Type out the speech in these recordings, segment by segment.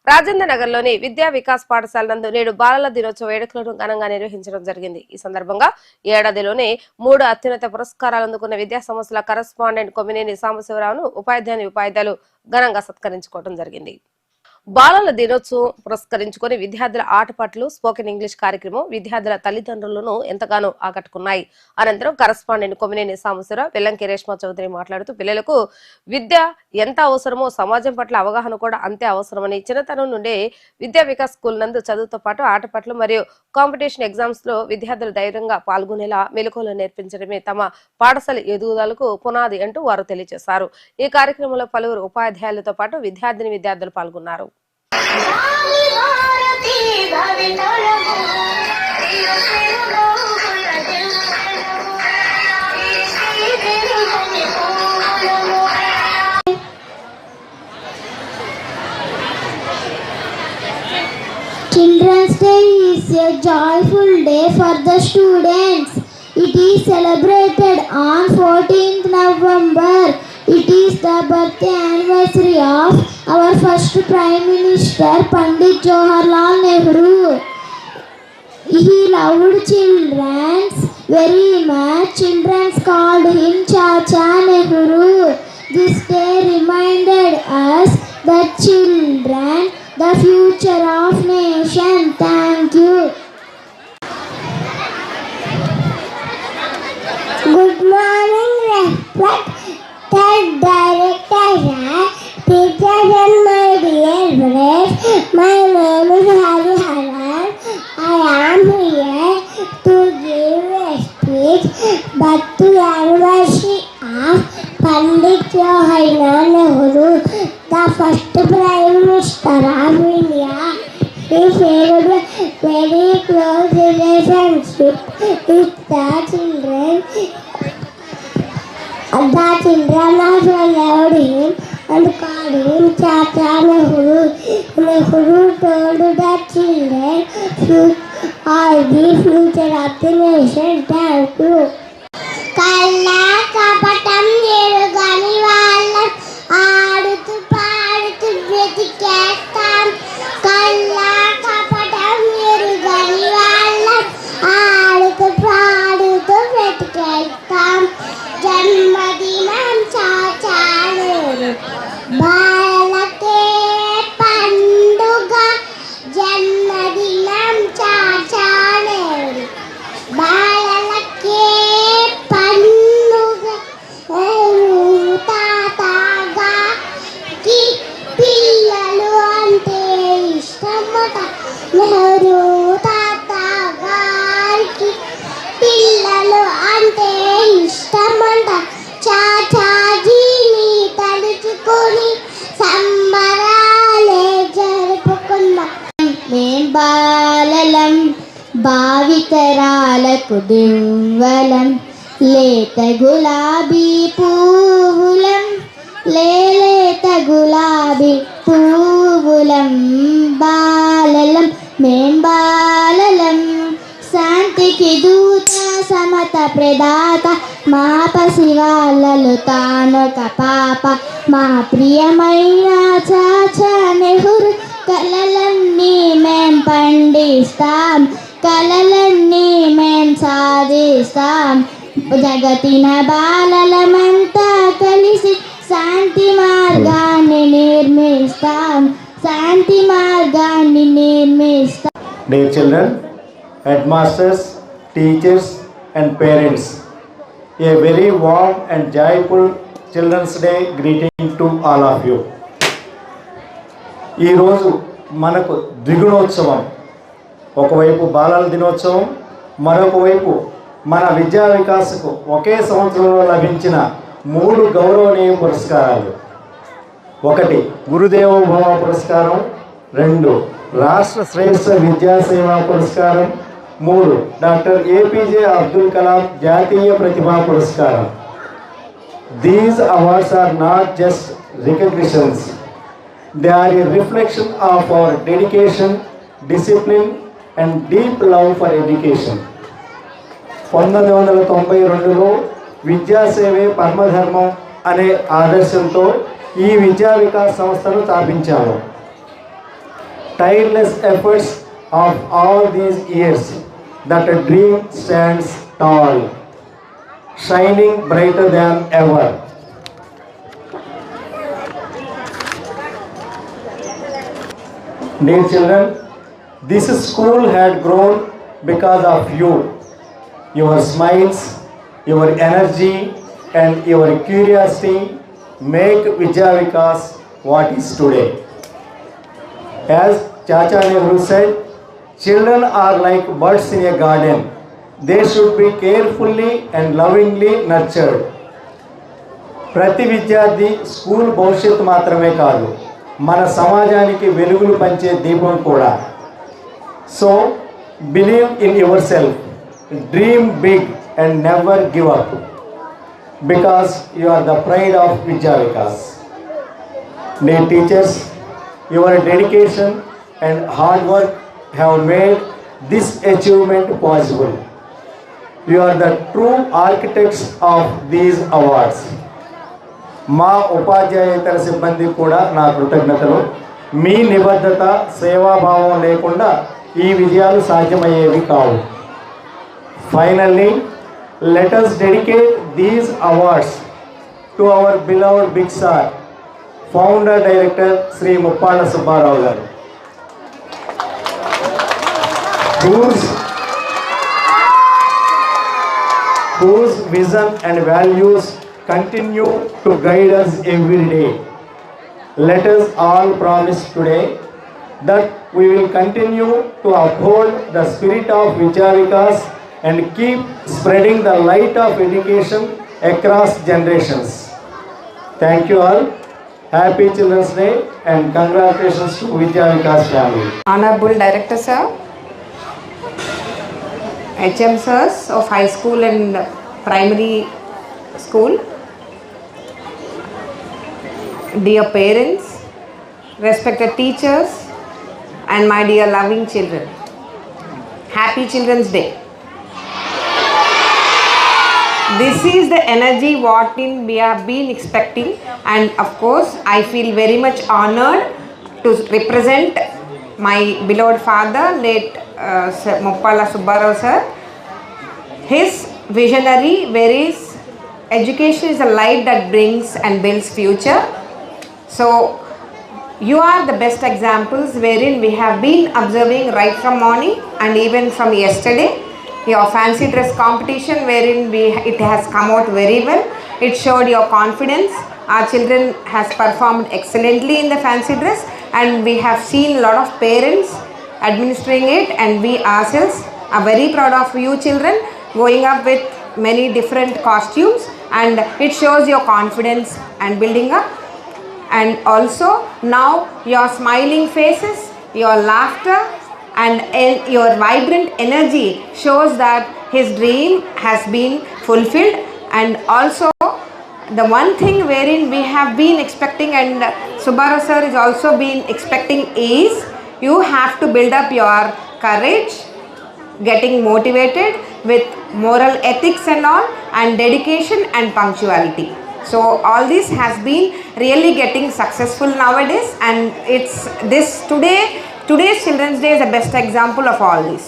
రాజేంద్ర నగర్లోని విద్యా వికాస్ పాఠశాల నందు నేడు బాలల దినోత్సవ వేడుకలను ఘనంగా నిర్వహించడం జరిగింది. ఈ సందర్భంగా ఏడాదిలోనే 3 అత్యున్నత పురస్కారాలు అందుకున్న విద్యా సంస్థల కరెస్పాండెంట్ కొమ్మినేని సాంబశివరావును ఉపాధ్యాయులు ఘనంగా సత్కరించుకోవడం జరిగింది. బాలల దినోత్సవం పురస్కరించుకుని విద్యార్థుల ఆటపాటలు, స్పోకెన్ ఇంగ్లీష్ కార్యక్రమం విద్యార్థుల తల్లిదండ్రులను ఎంతగానో ఆకట్టుకున్నాయి. అనంతరం కరెస్పాండెంట్ కొమ్మినేని సాంబశివరావు, వెల్లంకి రేష్మా చౌదరి మాట్లాడుతూ పిల్లలకు విద్య ఎంత అవసరమో సమాజం పట్ల అవగాహన కూడా అంతే అవసరమని, చిన్నతనం నుండే విద్యా వికాస్ స్కూల్ నందు చదువుతో పాటు ఆటపాటలు మరియు కాంపిటీషన్ ఎగ్జామ్స్ లో విద్యార్థులు ధైర్యంగా పాల్గొనేలా మెలకువలు నేర్పించడమే తమ పాఠశాల ఎదుగుదలకు పునాది అంటూ వారు తెలియజేశారు. ఈ కార్యక్రమంలో పలువురు ఉపాధ్యాయులతో పాటు విద్యార్థులు పాల్గొన్నారు. Children's Day is a joyful day for the students. It is celebrated on 14th November. It is the birthday anniversary of our first Prime Minister Pandit Jawaharlal Nehru. He loved children very much. Children called him Chacha Nehru. This day reminded us that children, the future of nation. Thank you. Good morning, respected directors, teachers and my dear friends. My name is Hariharan. I am here to give a speech but to the anniversary of Pandit Jawaharlal Nehru, the first Prime Minister of India. He shared a very close relationship with the children. The children also loved him and called him Chacha Nehru. Nehru told the children, "You are the future of the nation." Thank you. Kalla kapatam erugani vallam aadutu paadutu vetikestam. Kalla kapatam erugani vallam aadutu paadutu vetikestam. Janmadinam Chacha Nehru balake panduga. Janmadinam Chacha Nehru balake panduga. తాతగా కి పిల్లలు అంటే ఇష్టమట. నెహ్రూ తాత గారికి పిల్లలు అంటే ఇష్టమంట. చాచాజీని తలుచుకొని సంబరాలే జరుపుకుందాం. మేం బాలలం భావితరాలకు దివ్వలం. లేత గులాబీ పువ్వులం, లేత గులాబీ పువ్వులం. బాలలం మేం బాలలం. శాంతికి దూత, సమత ప్రదాత, మా పసివాళ్ళలో తానొక పాప. మా ప్రియమైన చాచా నెహ్రూ కలలన్నీ మేం పండిస్తాం. కలలన్నీ మేం సాధిస్తాం. జగతిన బాలలమంతా కలిసి శాంతి మార్గాన్ని నిర్మిస్తాం. శాంతి మార్గాన్ని నిర్మిస్తాం. Dear children, headmasters, teachers and parents, a very warm and joyful Children's Day greeting to all of you. ఈ రోజు మనకు ద్విగుణోత్సవం. ఒకవైపు బాలల దినోత్సవం, మరొక వైపు మన విద్యా వికాసకు ఒకే సంవత్సరంలో లభించిన 3 గౌరవనీయ పురస్కారాలు. 1 గురుదేవోభవ పురస్కారం, 2 రాష్ట్ర శ్రేష్ఠ విద్యాసేవా పురస్కారం, 3 డాక్టర్ ఏపీజే అబ్దుల్ కలాం జాతీయ ప్రతిభా పురస్కారం. These awards are not just recognitions. They are a reflection of our dedication, discipline and deep love for education. 1992లో విద్యాసేవే పరమధర్మం అనే ఆదర్శంతో ఈ విద్యా వికాస్ సంస్థను స్థాపించాము. tireless efforts of all these years, that a dream stands tall, shining brighter than ever. Dear children, this school had grown because of you. Your smiles, your energy, and your curiosity make Vidya Vikas what is today. As Chacha Nehru said, children are like birds in a garden. They should be carefully and lovingly nurtured. ప్రతి విద్యార్థి school భవిష్యత్తు మాత్రమే కాదు, మన సమాజానికి వెలుగులు పంచే దీపం కూడా. So believe in yourself, dream big and never give up, because you are the pride of Vidya Vikas. Dear teachers, your dedication and hard work have made this achievement possible. You are the true architects of these awards. మా ఉపాధ్యాయేతర సిబ్బంది కూడా నా కృతజ్ఞతలు. మీ నిబద్ధత, సేవాభావం లేకుండా ఈ విజయాలు సాధ్యమయ్యేవి కావు. Finally, let us dedicate these awards to our beloved big sir, founder director Sri Muppala Subbarao garu, whose vision and values continue to guide us every day. Let us all promise today that we will continue to uphold the spirit of Vidya Vikas and keep spreading the light of education across generations. Thank you all. Happy Children's Day and congratulations to Vidya Vikas family. Honorable Director Sir, HM Sirs of High School and Primary School, dear parents, respected teachers, and my dear loving children, Happy Children's Day. This is the energy what we have been expecting, and of course I feel very much honored to represent my beloved father, late Sir Muppala Subbarao sir. His visionary, whereas education is a light that brings and builds future. So you are the best examples wherein we have been observing right from morning and even from yesterday. Your fancy dress competition wherein it has come out very well. It showed your confidence. Our children has performed excellently in the fancy dress, and we have seen a lot of parents administering it, and we ourselves are very proud of you children going up with many different costumes, and it shows your confidence and building up. And also now your smiling faces, your laughter, and your vibrant energy shows that his dream has been fulfilled. And also the one thing wherein we have been expecting, and Subbarao sir is also been expecting, is you have to build up your courage, getting motivated with moral ethics and all, and dedication and punctuality. So all this has been really getting successful nowadays, and it's this today's Children's Day is the best example of all this.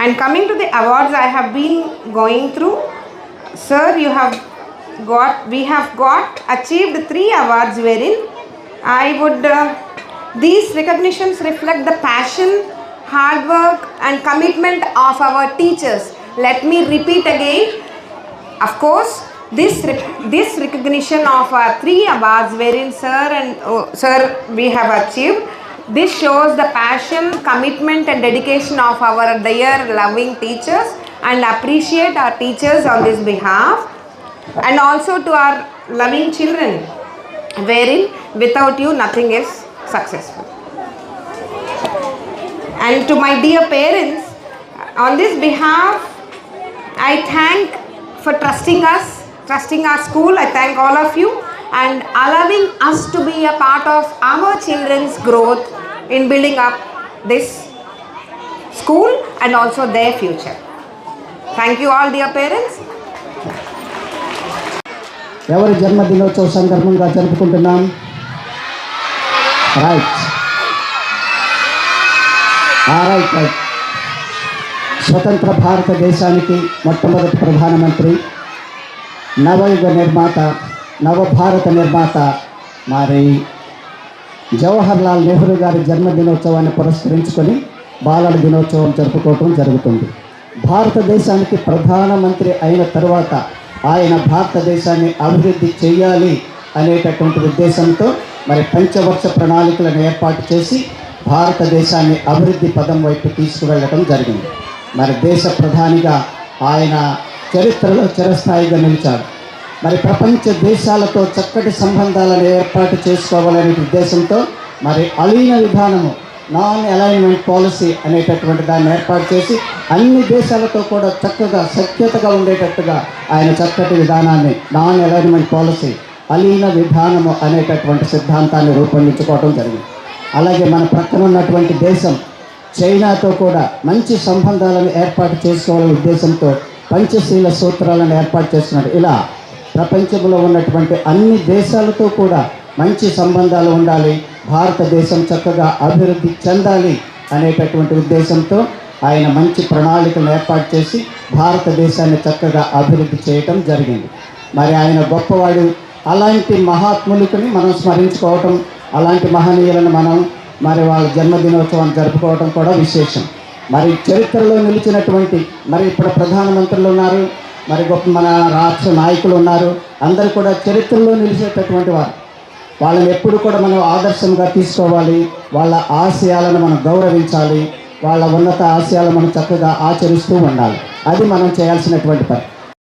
And coming to the awards I have been going through, sir, we have got achieved 3 awards wherein I would these recognitions reflect the passion, hard work and commitment of our teachers. Let me repeat again. Of course, this recognition of 3 awards wherein sir we have achieved, this shows the passion, commitment and dedication of our dear loving teachers, and appreciate our teachers on this behalf, and also to our loving children wherein without you nothing is successful. And to my dear parents, on this behalf I thank for trusting our school. I thank all of you and allowing us to be a part of our children's growth in building up this school and also their future. Thank you all dear parents. ఎవరి జన్మదినోత్సవ సందర్భంగా జరుపుకుంటున్నాం? Right. RI స్వతంత్ర భారతదేశానికి మొట్టమొదటి ప్రధానమంత్రి, నవయుగ నిర్మాత, నవభారత నిర్మాత మరి జవహర్లాల్ నెహ్రూ గారి జన్మదినోత్సవాన్ని పురస్కరించుకొని బాలల దినోత్సవం జరుపుకోవటం జరుగుతుంది. భారతదేశానికి ప్రధానమంత్రి అయిన తర్వాత ఆయన భారతదేశాన్ని అభివృద్ధి చేయాలి అనేటటువంటి ఉద్దేశంతో మరి పంచవర్ష ప్రణాళికలను ఏర్పాటు చేసి భారతదేశాన్ని అభివృద్ధి పదం వైపు తీసుకువెళ్ళటం జరిగింది. మరి దేశ ప్రధానిగా ఆయన చరిత్రలో చిరస్థాయిగా నిలిచాడు. మరి ప్రపంచ దేశాలతో చక్కటి సంబంధాలను ఏర్పాటు చేసుకోవాలనే ఉద్దేశంతో మరి అలీన విధానము, నాన్ అలైన్మెంట్ పాలసీ అనేటటువంటి దాన్ని ఏర్పాటు చేసి అన్ని దేశాలతో కూడా చక్కగా సఖ్యతగా ఉండేటట్టుగా ఆయన చక్కటి విధానాన్ని, నాన్ అలైన్మెంట్ పాలసీ, అలీన విధానము అనేటటువంటి సిద్ధాంతాన్ని రూపొందించుకోవడం జరిగింది. అలాగే మన ప్రక్కన ఉన్నటువంటి దేశం చైనాతో కూడా మంచి సంబంధాలను ఏర్పాటు చేసుకోవాలనే ఉద్దేశంతో పంచశీల సూత్రాలను ఏర్పాటు చేస్తున్నాడు. ఇలా ప్రపంచంలో ఉన్నటువంటి అన్ని దేశాలతో కూడా మంచి సంబంధాలు ఉండాలి, భారతదేశం చక్కగా అభివృద్ధి చెందాలి అనేటటువంటి ఉద్దేశంతో ఆయన మంచి ప్రణాళికలు ఏర్పాటు చేసి భారతదేశాన్ని చక్కగా అభివృద్ధి చేయటం జరిగింది. మరి ఆయన గొప్పవాడు. అలాంటి మహాత్ములకుని మనం స్మరించుకోవటం, అలాంటి మహనీయులను మనం మరి వాళ్ళ జన్మదినోత్సవాన్ని జరుపుకోవడం కూడా విశేషం. మరి చరిత్రలో నిలిచినటువంటి మరి ఇప్పుడు ప్రధానమంత్రులు ఉన్నారు, మరి గొప్ప మన రాష్ట్ర నాయకులు ఉన్నారు, అందరూ కూడా చరిత్రలో నిలిచేటటువంటి వారు. వాళ్ళని ఎప్పుడు కూడా మనం ఆదర్శంగా తీసుకోవాలి, వాళ్ళ ఆశయాలను మనం గౌరవించాలి, వాళ్ళ ఉన్నత ఆశయాలను మనం చక్కగా ఆచరిస్తూ ఉండాలి. అది మనం చేయాల్సినటువంటి పని.